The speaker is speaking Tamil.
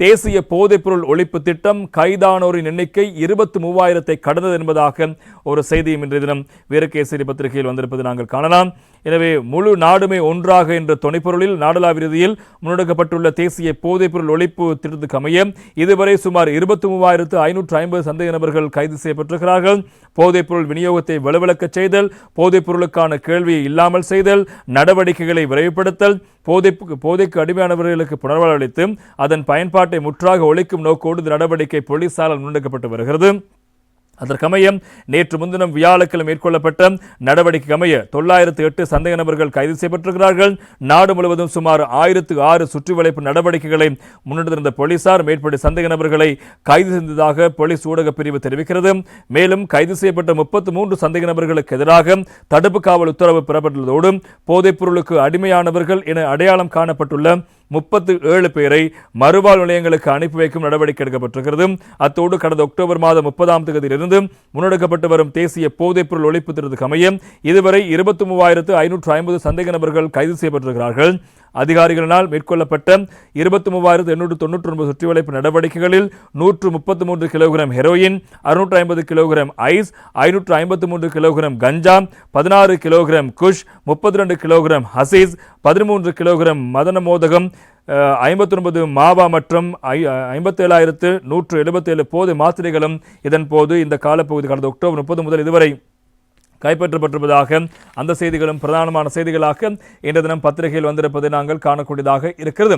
தேசிய போதைப்பொருள் ஒழிப்பு திட்டம் கைதானோரின் எண்ணிக்கை 23,000 கடந்தது என்பதாக ஒரு செய்தியும் இன்றைய தினம் வீரகேசரி பத்திரிகையில் வந்திருப்பது நாங்கள் காணலாம். எனவே முழு நாடுமே ஒன்றாக என்ற துணைப்பொருளில் நாடளாவிய ரீதியில் முன்னெடுக்கப்பட்டுள்ள தேசிய போதைப்பொருள் ஒழிப்பு திட்டத்துக்கு அமைய இதுவரை சுமார் 23,550 சந்தேக நபர்கள் கைது செய்யப்பட்டிருக்கிறார்கள். போதைப்பொருள் விநியோகத்தை வலுவிழக்கச் செய்தல், போதைப்பொருளுக்கான கேள்வியை இல்லாமல் செய்தல், நடவடிக்கைகளை விரைவுபடுத்தல், போதைக்கு அடிமையானவர்களுக்கு புனர்வாழ்வளித்து அதன் பயன்பாட்டை முற்றாக ஒழிக்கும் நோக்கோடு நடவடிக்கை போலீசாரால் முன்னெடுக்கப்பட்டு வருகிறது. அதற்கமைய நேற்று முன்தினம் வியாழக்கிழமை மேற்கொள்ளப்பட்ட நடவடிக்கை அமைய 908 சந்தேக நபர்கள் கைது செய்யப்பட்டிருக்கிறார்கள். நாடு முழுவதும் சுமார் 1006 சுற்றிவளைப்பு நடவடிக்கைகளை முன்னெடுத்திருந்த போலீசார் மேற்படி சந்தேக நபர்களை கைது செய்ததாக போலீஸ் ஊடகப் பிரிவு தெரிவிக்கிறது. மேலும் கைது செய்யப்பட்ட 33 சந்தேக நபர்களுக்கு எதிராக தடுப்பு காவல் உத்தரவு பெறப்பட்டுள்ளதோடு போதைப் பொருளுக்கு அடிமையானவர்கள் என அடையாளம் காணப்பட்டுள்ள 37 பேரை மறுவாழ் நிலையங்களுக்கு அனுப்பி வைக்கும் நடவடிக்கை எடுக்கப்பட்டிருக்கிறது. அத்தோடு கடந்த அக்டோபர் மாதம் 30ஆம் தேதியிலிருந்து முன்னெடுக்கப்பட்டு வரும் தேசிய போதைப்பொருள் ஒழிப்பு திட்டத்துக்கு அமைய இதுவரை 23,550 சந்தேக நபர்கள் கைது செய்யப்பட்டிருக்கிறார்கள். அதிகாரிகளினால் மேற்கொள்ளப்பட்ட 23,899 சுற்றிவளைப்பு நடவடிக்கைகளில் 133 kilogram heroin, 650 kilogram ice, 553 kilogram கஞ்சா, 16 kilogram kush, 32 kilogram hashish, 13 kilogram மதன மோதகம், 59 மாவா மற்றும் 57,177 போதை மாத்திரைகளும் இதன் போது இந்த காலப்பகுதி கடந்த அக்டோபர் 30 முதல் இதுவரை கைப்பற்றப்பட்டிருப்பதாக அந்த செய்திகளும் பிரதானமான செய்திகளாக இன்று தினம் பத்திரிகையில் வந்திருப்பதை நாங்கள் காணக்கூடியதாக இருக்கிறது.